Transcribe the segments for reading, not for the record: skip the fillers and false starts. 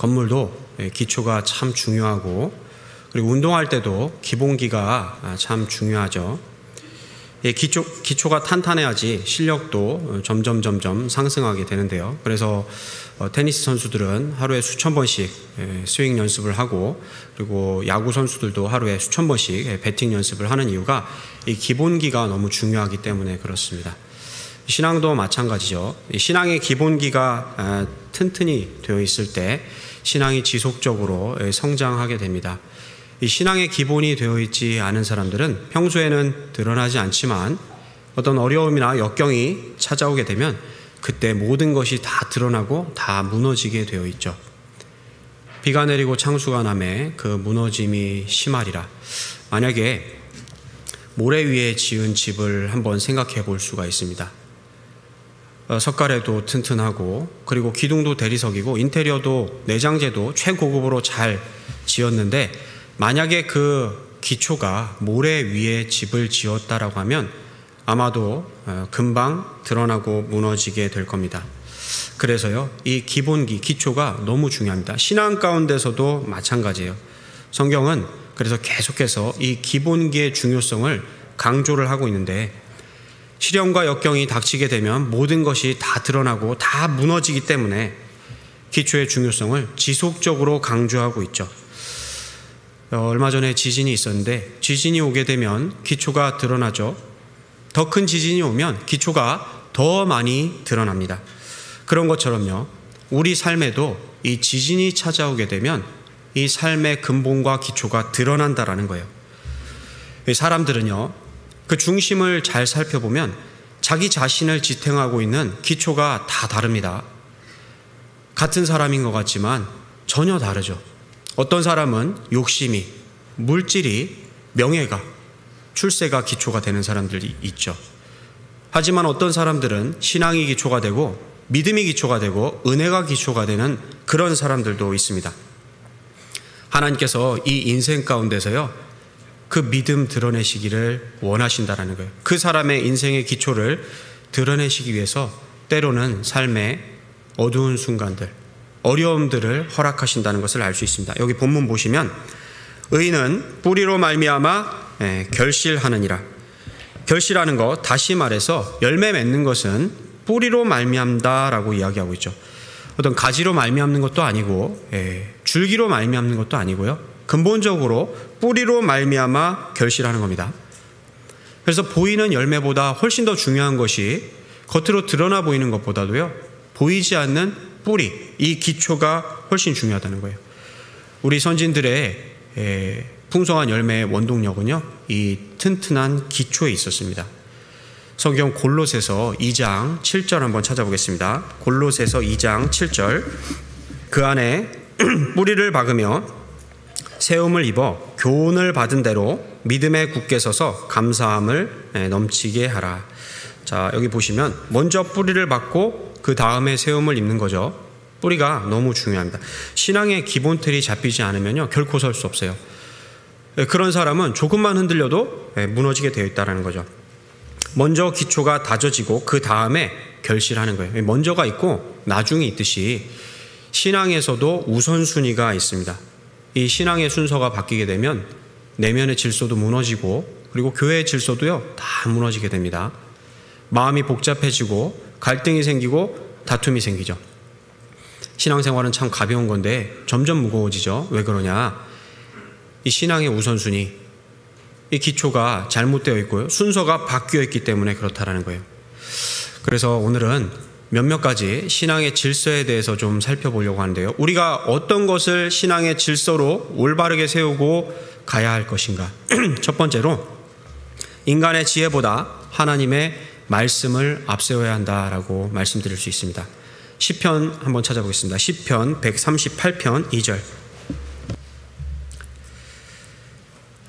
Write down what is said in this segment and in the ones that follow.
건물도 기초가 참 중요하고, 그리고 운동할 때도 기본기가 참 중요하죠. 기초가 탄탄해야지 실력도 점점 상승하게 되는데요. 그래서 테니스 선수들은 하루에 수천 번씩 스윙 연습을 하고, 그리고 야구 선수들도 하루에 수천 번씩 배팅 연습을 하는 이유가 이 기본기가 너무 중요하기 때문에 그렇습니다. 신앙도 마찬가지죠. 신앙의 기본기가 튼튼히 되어 있을 때 신앙이 지속적으로 성장하게 됩니다. 이 신앙의 기본이 되어 있지 않은 사람들은 평소에는 드러나지 않지만 어떤 어려움이나 역경이 찾아오게 되면 그때 모든 것이 다 드러나고 다 무너지게 되어 있죠. 비가 내리고 창수가 나매 그 무너짐이 심하리라. 만약에 모래 위에 지은 집을 한번 생각해 볼 수가 있습니다. 석가래도 튼튼하고, 그리고 기둥도 대리석이고, 인테리어도 내장재도 최고급으로 잘 지었는데, 만약에 그 기초가 모래 위에 집을 지었다라고 하면 아마도 금방 드러나고 무너지게 될 겁니다. 그래서요, 이 기본기, 기초가 너무 중요합니다. 신앙 가운데서도 마찬가지예요. 성경은 그래서 계속해서 이 기본기의 중요성을 강조를 하고 있는데, 시련과 역경이 닥치게 되면 모든 것이 다 드러나고 다 무너지기 때문에 기초의 중요성을 지속적으로 강조하고 있죠. 얼마 전에 지진이 있었는데, 지진이 오게 되면 기초가 드러나죠. 더 큰 지진이 오면 기초가 더 많이 드러납니다. 그런 것처럼요, 우리 삶에도 이 지진이 찾아오게 되면 이 삶의 근본과 기초가 드러난다라는 거예요. 사람들은요, 그 중심을 잘 살펴보면 자기 자신을 지탱하고 있는 기초가 다 다릅니다. 같은 사람인 것 같지만 전혀 다르죠. 어떤 사람은 욕심이, 물질이, 명예가, 출세가 기초가 되는 사람들이 있죠. 하지만 어떤 사람들은 신앙이 기초가 되고, 믿음이 기초가 되고, 은혜가 기초가 되는 그런 사람들도 있습니다. 하나님께서 이 인생 가운데서요, 그 믿음 드러내시기를 원하신다라는 거예요. 그 사람의 인생의 기초를 드러내시기 위해서 때로는 삶의 어두운 순간들, 어려움들을 허락하신다는 것을 알 수 있습니다. 여기 본문 보시면 의인은 뿌리로 말미암아 결실하느니라. 결실하는 것, 다시 말해서 열매 맺는 것은 뿌리로 말미암다라고 이야기하고 있죠. 어떤 가지로 말미암는 것도 아니고 줄기로 말미암는 것도 아니고요. 근본적으로 뿌리로 말미암아 결실하는 겁니다. 그래서 보이는 열매보다 훨씬 더 중요한 것이 겉으로 드러나 보이는 것보다도요, 보이지 않는 뿌리, 이 기초가 훨씬 중요하다는 거예요. 우리 선진들의 풍성한 열매의 원동력은요, 이 튼튼한 기초에 있었습니다. 성경 골로새서 2장 7절 한번 찾아보겠습니다. 골로새서 2장 7절. 그 안에 뿌리를 박으며 세움을 입어 교훈을 받은 대로 믿음에 굳게 서서 감사함을 넘치게 하라. 자, 여기 보시면 먼저 뿌리를 박고 그 다음에 세움을 입는 거죠. 뿌리가 너무 중요합니다. 신앙의 기본 틀이 잡히지 않으면요, 결코 설 수 없어요. 그런 사람은 조금만 흔들려도 무너지게 되어 있다는 거죠. 먼저 기초가 다져지고 그 다음에 결실하는 거예요. 먼저가 있고 나중이 있듯이 신앙에서도 우선순위가 있습니다. 이 신앙의 순서가 바뀌게 되면 내면의 질서도 무너지고, 그리고 교회의 질서도요, 다 무너지게 됩니다. 마음이 복잡해지고 갈등이 생기고 다툼이 생기죠. 신앙생활은 참 가벼운 건데 점점 무거워지죠. 왜 그러냐? 이 신앙의 우선순위, 이 기초가 잘못되어 있고요, 순서가 바뀌어 있기 때문에 그렇다라는 거예요. 그래서 오늘은 몇몇 가지 신앙의 질서에 대해서 좀 살펴보려고 하는데요. 우리가 어떤 것을 신앙의 질서로 올바르게 세우고 가야 할 것인가? 첫 번째로 인간의 지혜보다 하나님의 말씀을 앞세워야 한다라고 말씀드릴 수 있습니다. 시편 한번 찾아보겠습니다. 시편 138편 2절.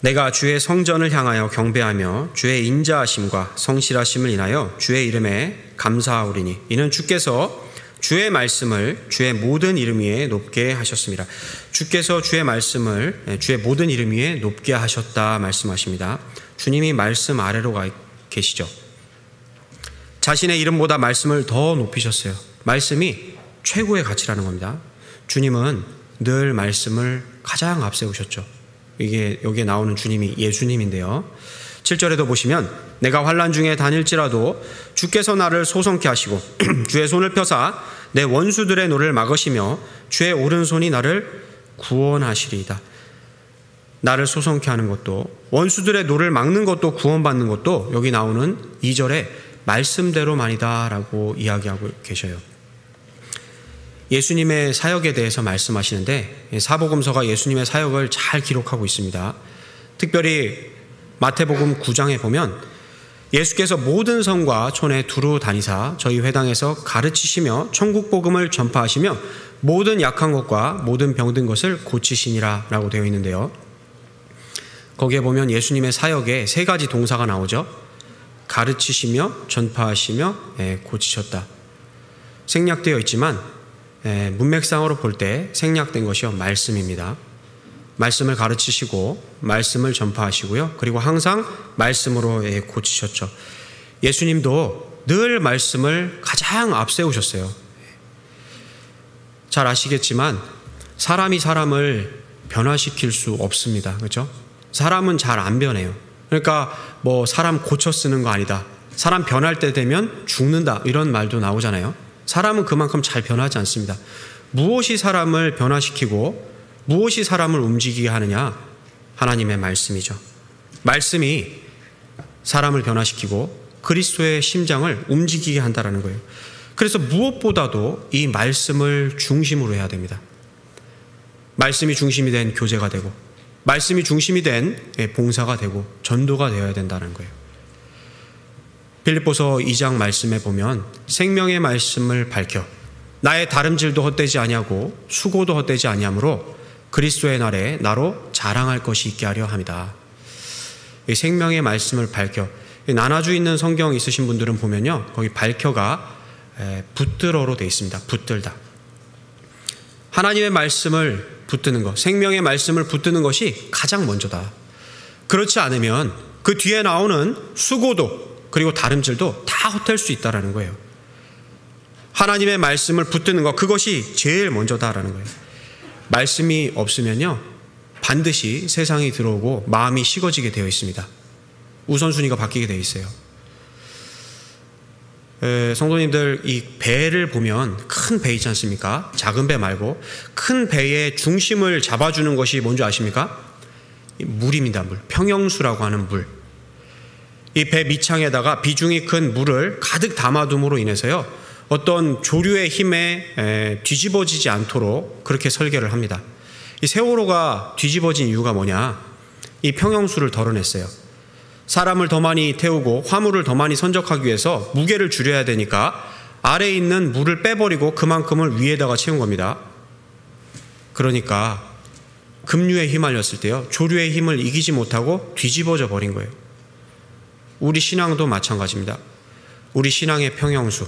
내가 주의 성전을 향하여 경배하며 주의 인자하심과 성실하심을 인하여 주의 이름에 감사하오리니 이는 주께서 주의 말씀을 주의 모든 이름 위에 높게 하셨습니다. 주께서 주의 말씀을 주의 모든 이름 위에 높게 하셨다 말씀하십니다. 주님이 말씀 아래로 가 계시죠. 자신의 이름보다 말씀을 더 높이셨어요. 말씀이 최고의 가치라는 겁니다. 주님은 늘 말씀을 가장 앞세우셨죠. 이게 여기에 나오는 주님이 예수님인데요. 7절에도 보시면 내가 환난 중에 다닐지라도 주께서 나를 소성케 하시고 주의 손을 펴사 내 원수들의 노를 막으시며 주의 오른손이 나를 구원하시리이다. 나를 소성케 하는 것도 원수들의 노를 막는 것도 구원받는 것도 여기 나오는 2절에 말씀대로만이다 라고 이야기하고 계셔요. 예수님의 사역에 대해서 말씀하시는데 사복음서가 예수님의 사역을 잘 기록하고 있습니다. 특별히 마태복음 9장에 보면 예수께서 모든 성과 촌에 두루 다니사 저희 회당에서 가르치시며 천국 복음을 전파하시며 모든 약한 것과 모든 병든 것을 고치시니라 라고 되어 있는데요. 거기에 보면 예수님의 사역에 3가지 동사가 나오죠. 가르치시며 전파하시며 고치셨다. 생략되어 있지만 문맥상으로 볼 때 생략된 것이요 말씀입니다. 말씀을 가르치시고 말씀을 전파하시고요. 그리고 항상 말씀으로 고치셨죠. 예수님도 늘 말씀을 가장 앞세우셨어요. 잘 아시겠지만 사람이 사람을 변화시킬 수 없습니다. 그렇죠? 사람은 잘 안 변해요. 그러니까 뭐 사람 고쳐 쓰는 거 아니다. 사람 변할 때 되면 죽는다. 이런 말도 나오잖아요. 사람은 그만큼 잘 변하지 않습니다. 무엇이 사람을 변화시키고 무엇이 사람을 움직이게 하느냐? 하나님의 말씀이죠. 말씀이 사람을 변화시키고 그리스도의 심장을 움직이게 한다는 거예요. 그래서 무엇보다도 이 말씀을 중심으로 해야 됩니다. 말씀이 중심이 된 교제가 되고 말씀이 중심이 된 봉사가 되고 전도가 되어야 된다는 거예요. 빌립보서 2장 말씀에 보면 생명의 말씀을 밝혀 나의 다름질도 헛되지 아니하고 수고도 헛되지 아니하므로 그리스도의 날에 나로 자랑할 것이 있게 하려 합니다. 이 생명의 말씀을 밝혀 나눠주 있는 성경 있으신 분들은 보면요 거기 밝혀가 붙들어로 되어 있습니다. 붙들다. 하나님의 말씀을 붙드는 것, 생명의 말씀을 붙드는 것이 가장 먼저다. 그렇지 않으면 그 뒤에 나오는 수고도 그리고 다름질도 다 헛될 수 있다는 거예요. 하나님의 말씀을 붙드는 것, 그것이 제일 먼저다라는 거예요. 말씀이 없으면요 반드시 세상이 들어오고 마음이 식어지게 되어 있습니다. 우선순위가 바뀌게 되어 있어요. 성도님들, 이 배를 보면 큰 배 있지 않습니까? 작은 배 말고 큰 배의 중심을 잡아주는 것이 뭔지 아십니까? 물입니다. 물. 평형수라고 하는 물. 이 배 밑창에다가 비중이 큰 물을 가득 담아둠으로 인해서요 어떤 조류의 힘에 뒤집어지지 않도록 그렇게 설계를 합니다. 이 세월호가 뒤집어진 이유가 뭐냐? 이 평형수를 덜어냈어요. 사람을 더 많이 태우고 화물을 더 많이 선적하기 위해서 무게를 줄여야 되니까 아래에 있는 물을 빼버리고 그만큼을 위에다가 채운 겁니다. 그러니까 급류에 휘말렸을 때요 조류의 힘을 이기지 못하고 뒤집어져 버린 거예요. 우리 신앙도 마찬가지입니다. 우리 신앙의 평형수,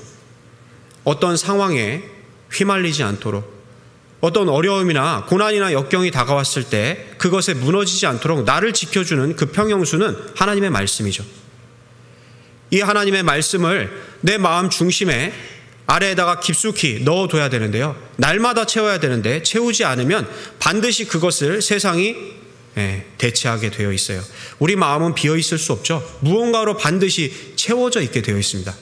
어떤 상황에 휘말리지 않도록, 어떤 어려움이나 고난이나 역경이 다가왔을 때 그것에 무너지지 않도록 나를 지켜주는 그 평형수는 하나님의 말씀이죠. 이 하나님의 말씀을 내 마음 중심에 아래에다가 깊숙이 넣어둬야 되는데요 날마다 채워야 되는데 채우지 않으면 반드시 그것을 세상이 대체하게 되어 있어요. 우리 마음은 비어 있을 수 없죠. 무언가로 반드시 채워져 있게 되어 있습니다.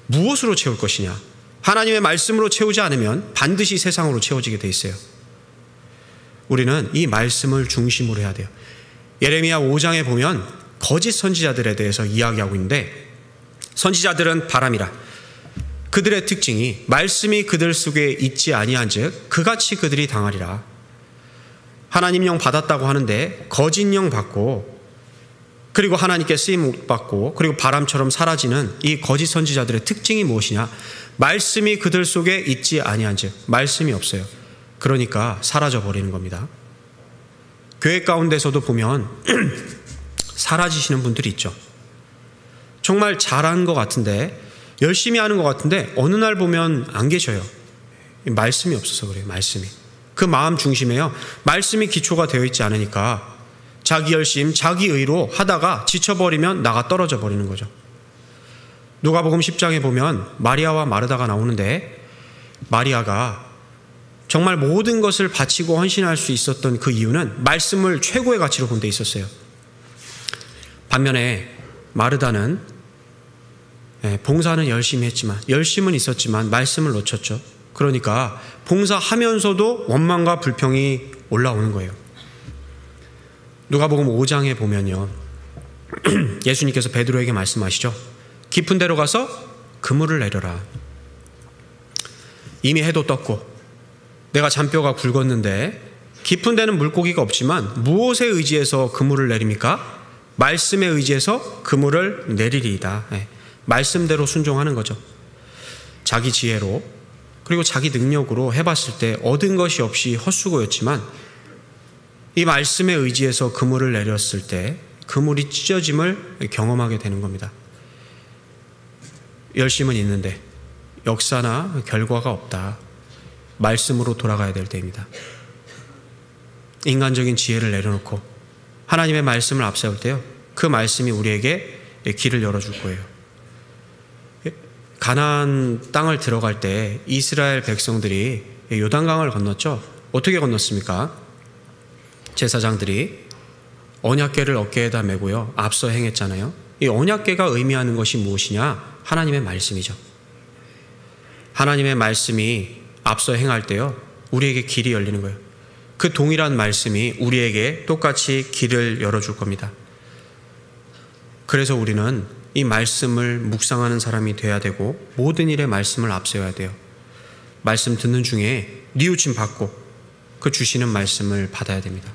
무엇으로 채울 것이냐? 하나님의 말씀으로 채우지 않으면 반드시 세상으로 채워지게 돼 있어요. 우리는 이 말씀을 중심으로 해야 돼요. 예레미야 5장에 보면 거짓 선지자들에 대해서 이야기하고 있는데 선지자들은 바람이라 그들의 특징이 말씀이 그들 속에 있지 아니한즉 그같이 그들이 당하리라. 하나님 영 받았다고 하는데 거짓 영 받고 그리고 하나님께 쓰임 못 받고 그리고 바람처럼 사라지는 이 거짓 선지자들의 특징이 무엇이냐? 말씀이 그들 속에 있지 아니한즉 말씀이 없어요. 그러니까 사라져 버리는 겁니다. 교회 가운데서도 보면 사라지시는 분들이 있죠. 정말 잘하는 것 같은데 열심히 하는 것 같은데 어느 날 보면 안 계셔요. 말씀이 없어서 그래요. 말씀이. 그 마음 중심에요 말씀이 기초가 되어 있지 않으니까 자기 열심, 자기 의로 하다가 지쳐버리면 나가 떨어져 버리는 거죠. 누가복음 10장에 보면 마리아와 마르다가 나오는데 마리아가 정말 모든 것을 바치고 헌신할 수 있었던 그 이유는 말씀을 최고의 가치로 본 데 있었어요. 반면에 마르다는 봉사는 열심히 했지만, 열심은 있었지만 말씀을 놓쳤죠. 그러니까 봉사하면서도 원망과 불평이 올라오는 거예요. 누가복음 5장에 보면요, 예수님께서 베드로에게 말씀하시죠. 깊은 데로 가서 그물을 내려라. 이미 해도 떴고 내가 잔뼈가 굵었는데 깊은 데는 물고기가 없지만 무엇에 의지해서 그물을 내립니까? 말씀에 의지해서 그물을 내리리이다. 말씀대로 순종하는 거죠. 자기 지혜로 그리고 자기 능력으로 해봤을 때 얻은 것이 없이 헛수고였지만 이 말씀에 의지해서 그물을 내렸을 때 그물이 찢어짐을 경험하게 되는 겁니다. 열심은 있는데 역사나 결과가 없다. 말씀으로 돌아가야 될 때입니다. 인간적인 지혜를 내려놓고 하나님의 말씀을 앞세울 때요, 그 말씀이 우리에게 길을 열어줄 거예요. 가나안 땅을 들어갈 때 이스라엘 백성들이 요단강을 건넜죠. 어떻게 건넜습니까? 제사장들이 언약궤를 어깨에다 메고요, 앞서 행했잖아요. 이 언약궤가 의미하는 것이 무엇이냐? 하나님의 말씀이죠. 하나님의 말씀이 앞서 행할 때요, 우리에게 길이 열리는 거예요. 그 동일한 말씀이 우리에게 똑같이 길을 열어줄 겁니다. 그래서 우리는 이 말씀을 묵상하는 사람이 돼야 되고 모든 일에 말씀을 앞세워야 돼요. 말씀 듣는 중에 뉘우침 받고 그 주시는 말씀을 받아야 됩니다.